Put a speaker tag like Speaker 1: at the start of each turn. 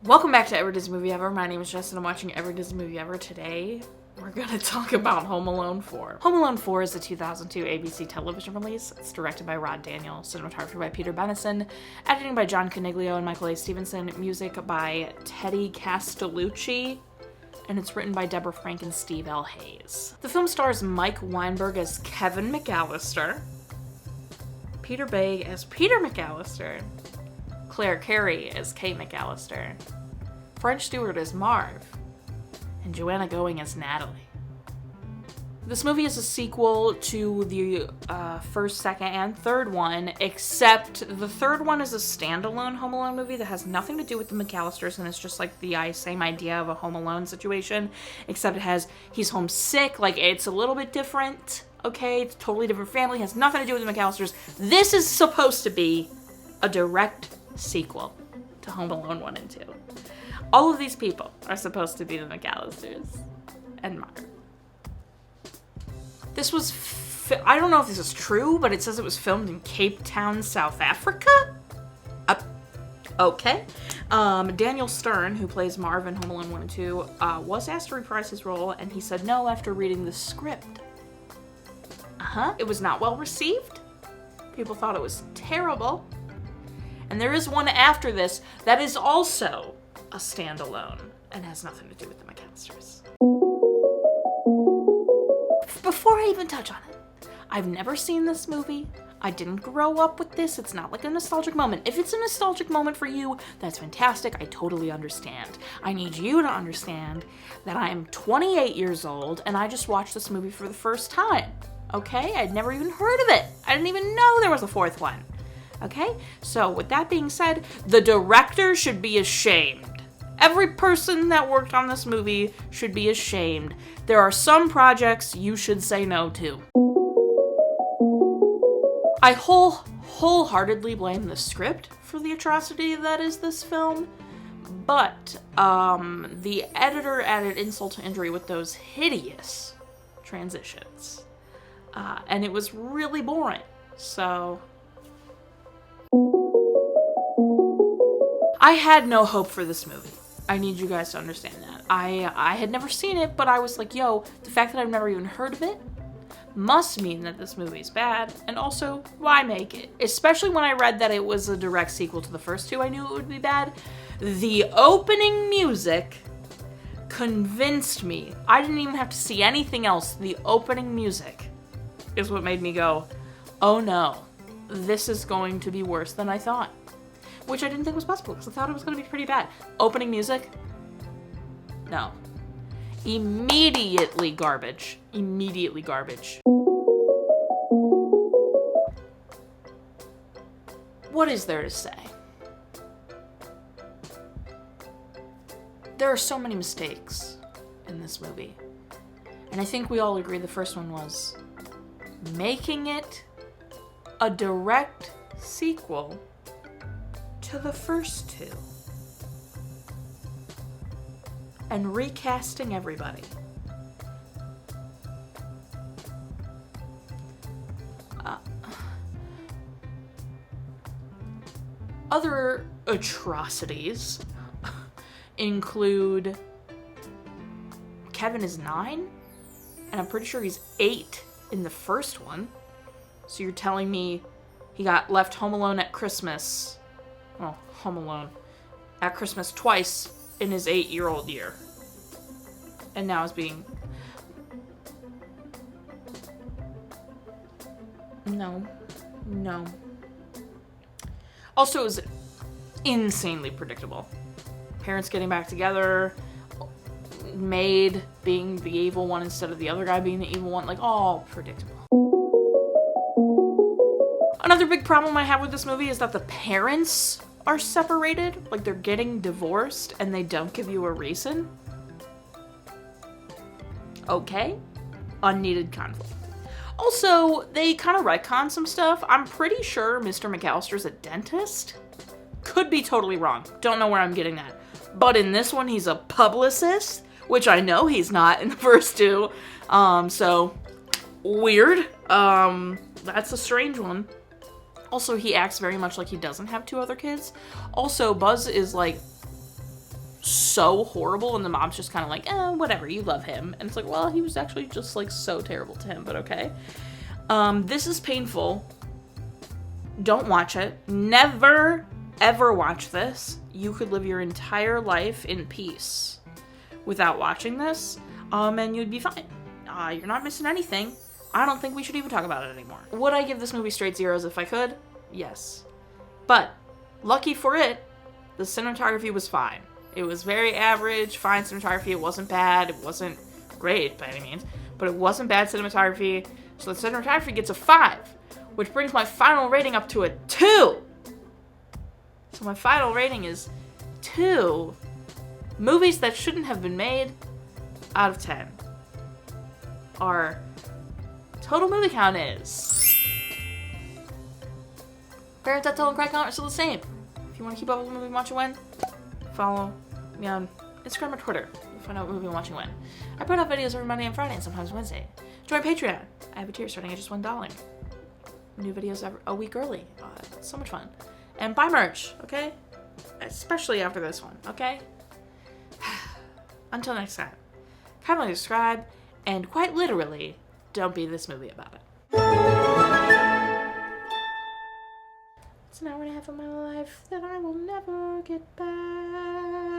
Speaker 1: Welcome back to Every Disney Movie Ever. My name is Jess and I'm watching Every Disney Movie Ever. Today, we're going to talk about Home Alone 4. Home Alone 4 is a 2002 ABC television release. It's directed by Rod Daniel, cinematography by Peter Benison, editing by John Coniglio and Michael A. Stevenson, music by Teddy Castellucci, and it's written by Debra Frank and Steve L. Hayes. The film stars Mike Weinberg as Kevin McAllister, Peter Beghe as Peter McAllister, Clare Carey as Kate McAllister, French Stewart as Marv, and Joanna Going as Natalie. This movie is a sequel to the first, second, and third one, except the third one is a standalone Home Alone movie that has nothing to do with the McAllisters, and it's just like the same idea of a Home Alone situation, except he's homesick, like it's a little bit different, okay? It's a totally different family, has nothing to do with the McAllisters. This is supposed to be a direct sequel to Home Alone 1 and 2. All of these people are supposed to be the McAllisters and Marv. This was, I don't know if this is true, but it says it was filmed in Cape Town, South Africa? Okay. Daniel Stern, who plays Marv in Home Alone 1 and 2, was asked to reprise his role, and he said no after reading the script. It was not well received. People thought it was terrible. And there is one after this that is also a standalone and has nothing to do with the McAllisters. Before I even touch on it, I've never seen this movie. I didn't grow up with this. It's not like a nostalgic moment. If it's a nostalgic moment for you, that's fantastic. I totally understand. I need you to understand that I am 28 years old and I just watched this movie for the first time. Okay? I'd never even heard of it. I didn't even know there was a fourth one. Okay? So, with that being said, the director should be ashamed. Every person that worked on this movie should be ashamed. There are some projects you should say no to. I wholeheartedly blame the script for the atrocity that is this film, but the editor added insult to injury with those hideous transitions. And it was really boring, so I had no hope for this movie. I need you guys to understand that. I had never seen it, but I was like, yo, the fact that I've never even heard of it must mean that this movie is bad, and also, why make it? Especially when I read that it was a direct sequel to the first two, I knew it would be bad. The opening music convinced me. I didn't even have to see anything else. The opening music is what made me go, oh no, this is going to be worse than I thought. Which I didn't think was possible, because I thought it was going to be pretty bad. Opening music? No. Immediately garbage. Immediately garbage. What is there to say? There are so many mistakes in this movie. And I think we all agree the first one was making it a direct sequel to the first two. And recasting everybody. Other atrocities include Kevin is 9, and I'm pretty sure he's 8 in the first one. So you're telling me he got left home alone at Christmas. Well, home alone at Christmas twice in his 8-year-old year. And now is being... No. Also, it was insanely predictable. Parents getting back together, maid being the evil one instead of the other guy being the evil one, like, all predictable. Another big problem I have with this movie is that the parents are separated, like they're getting divorced, and they don't give you a reason. Okay. Unneeded conflict. Also, they kind of retcon some stuff. I'm pretty sure Mr. McAllister's a dentist. Could be totally wrong. Don't know where I'm getting that. But in this one, he's a publicist, which I know he's not in the first two. So, weird. That's a strange one. Also, he acts very much like he doesn't have two other kids. Also, Buzz is, like, so horrible, and the mom's just kind of like, whatever, you love him. And it's like, well, he was actually just, like, so terrible to him, but okay. This is painful. Don't watch it. Never, ever watch this. You could live your entire life in peace without watching this, and you'd be fine. You're not missing anything. I don't think we should even talk about it anymore. Would I give this movie straight zeros if I could? Yes. But, lucky for it, the cinematography was fine. It was very average, fine cinematography. It wasn't bad. It wasn't great by any means, but it wasn't bad cinematography. So the cinematography gets a 5, which brings my final rating up to a 2. So my final rating is 2 movies that shouldn't have been made out of 10. Our total movie count is... Parents that total crack count are still the same. If you want to keep up with the movie I'm watching when, follow me on Instagram or Twitter. You'll find out what movie I'm watching when. I put out videos every Monday and Friday and sometimes Wednesday. Join Patreon. I have a tier starting at just $1. New videos a week early. It's so much fun. And buy merch, okay? Especially after this one, okay? Until next time. Kindly subscribe, and quite literally, don't be this movie about it. It's an hour and a half of my life that I will never get back.